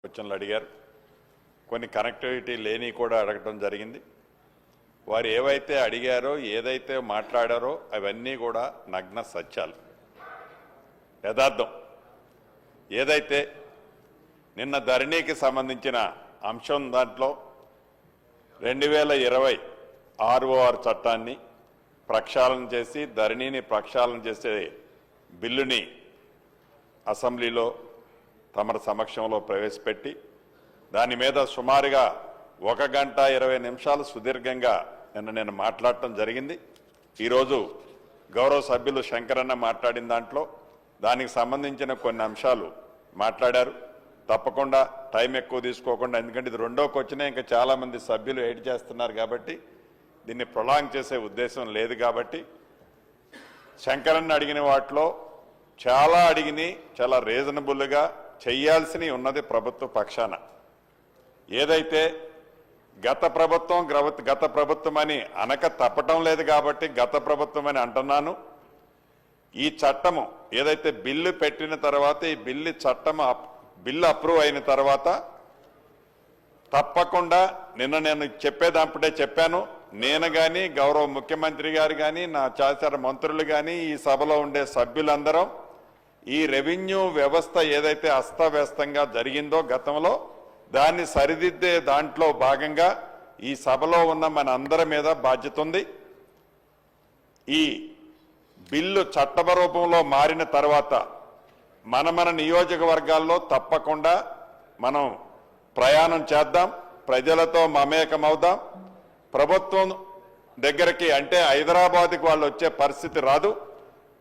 క్వశ్చన్లు అడిగారు. కొన్ని కనెక్టివిటీ లేని కూడా అడగటం జరిగింది. వారు ఏవైతే అడిగారో ఏదైతే మాట్లాడారో అవన్నీ కూడా నగ్న సత్యాలు, యథార్థం. ఏదైతే నిన్న ధరణికి సంబంధించిన అంశం దాంట్లో 2020 ROR చట్టాన్ని ప్రక్షాళన చేసి ధరణిని ప్రక్షాళన చేసే బిల్లుని అసెంబ్లీలో తమ సమక్షంలో ప్రవేశపెట్టి దాని మీద సుమారుగా 1 గంట 20 నిమిషాలు సుదీర్ఘంగా నేను మాట్లాడటం జరిగింది. ఈరోజు గౌరవ సభ్యులు శంకరన్న మాట్లాడిన దాంట్లో దానికి సంబంధించిన కొన్ని అంశాలు మాట్లాడారు. తప్పకుండా టైం ఎక్కువ తీసుకోకుండా, ఎందుకంటే ఇది రెండో క్వశ్చనే, ఇంకా చాలామంది సభ్యులు ఎయిడ్ చేస్తున్నారు కాబట్టి దీన్ని ప్రొలాంగ్ చేసే ఉద్దేశం లేదు. కాబట్టి శంకరన్న అడిగిన వాటిలో చాలా అడిగిని చాలా రీజనబుల్గా చేయాల్సినవి ఉన్నది ప్రభుత్వ పక్షాన. ఏదైతే గత ప్రభుత్వం అని అనక తప్పటం లేదు కాబట్టి గత ప్రభుత్వం అని అంటున్నాను. ఈ చట్టము ఏదైతే బిల్లు పెట్టిన తర్వాత ఈ బిల్లు అప్రూవ్ అయిన తర్వాత తప్పకుండా నేను చెప్పేదాంపటే చెప్పాను. నేను కానీ గౌరవ ముఖ్యమంత్రి గారు కానీ నా చాచార మంత్రులు కానీ ఈ సభలో ఉండే సభ్యులందరం ఈ రెవెన్యూ వ్యవస్థ ఏదైతే అస్తవ్యస్తంగా జరిగిందో గతంలో దాన్ని సరిదిద్దే దాంట్లో భాగంగా ఈ సభలో ఉన్న మన అందరి మీద బాధ్యత ఉంది. ఈ బిల్లు చట్టం రూపంలో మారిన తర్వాత మన నియోజకవర్గాల్లో తప్పకుండా మనం ప్రయాణం చేద్దాం, ప్రజలతో మమేకమవుదాం. ప్రభుత్వం దగ్గరికి అంటే హైదరాబాద్కి వాళ్ళు వచ్చే పరిస్థితి రాదు.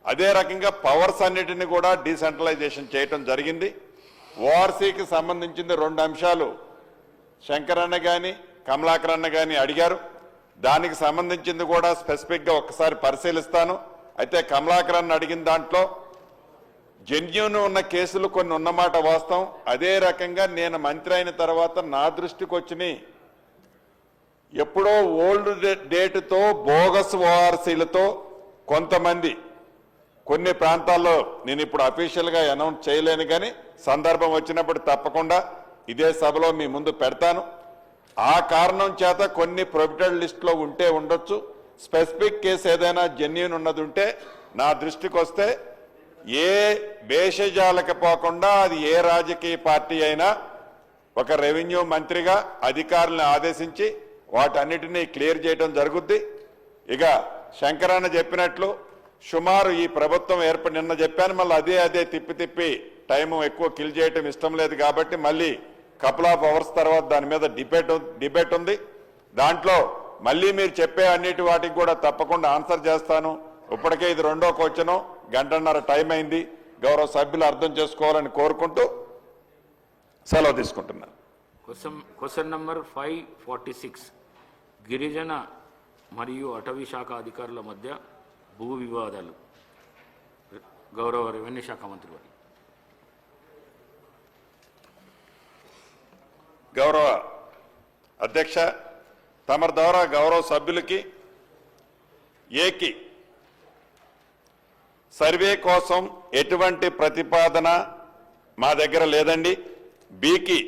అదే రకంగా పవర్స్ అన్నిటిని కూడా డీసెంట్రలైజేషన్ చేయటం జరిగింది. ఓఆర్సీకి సంబంధించింది 2 అంశాలు శంకరన్న కానీ కమలాకరన్న కానీ అడిగారు. దానికి సంబంధించింది కూడా స్పెసిఫిక్గా ఒక్కసారి పరిశీలిస్తాను. అయితే కమలాకరన్న అడిగిన దాంట్లో జెన్యూన్ ఉన్న కేసులు కొన్ని ఉన్నమాట వాస్తవం. అదే రకంగా నేను మంత్రి అయిన తర్వాత నా దృష్టికి వచ్చినాయి ఎప్పుడో ఓల్డ్ డేట్తో బోగస్ ఓఆర్సీలతో కొంతమంది కొన్ని ప్రాంతాల్లో నేను ఇప్పుడు అఫీషియల్గా అనౌన్స్ చేయలేను, కానీ సందర్భం వచ్చినప్పుడు తప్పకుండా ఇదే సభలో మీ ముందు పెడతాను. ఆ కారణం చేత కొన్ని ప్రొహిబిటెడ్ లిస్టులో ఉంటే ఉండొచ్చు. స్పెసిఫిక్ కేసు ఏదైనా జెన్యూన్ ఉన్నది ఉంటే నా దృష్టికి వస్తే ఏ భేషజాలకు పోకుండా అది ఏ రాజకీయ పార్టీ అయినా ఒక రెవెన్యూ మంత్రిగా అధికారులను ఆదేశించి వాటన్నిటినీ క్లియర్ చేయడం జరుగుద్ది. ఇక శంకరన్న చెప్పినట్లు సుమారు ఈ ప్రభుత్వం నిన్న చెప్పాను, మళ్ళీ అదే తిప్పి టైం ఎక్కువ కిల్ చేయటం ఇష్టం లేదు కాబట్టి మళ్ళీ కపుల్ ఆఫ్ అవర్స్ తర్వాత దాని మీద డిబేట్ ఉంది. దాంట్లో మళ్ళీ మీరు చెప్పే అన్నిటి వాటికి కూడా తప్పకుండా ఆన్సర్ చేస్తాను. ఇప్పటికే ఇది రెండో క్వశ్చన్, 1 గంటన్నర టైం అయింది. గౌరవ సభ్యులు అర్థం చేసుకోవాలని కోరుకుంటూ సెలవు తీసుకుంటున్నాను. క్వశ్చన్ నంబర్ 546 గిరిజన మరియు అటవీ శాఖ అధికారుల మధ్య భూ వివాదాలు. గౌరవ రెవెన్యూ శాఖ మంత్రి వారు. గౌరవ అధ్యక్ష, తమ ద్వారా గౌరవ సభ్యులకి ఏకి సర్వే కోసం ఎటువంటి ప్రతిపాదన మా దగ్గర లేదండి. బికి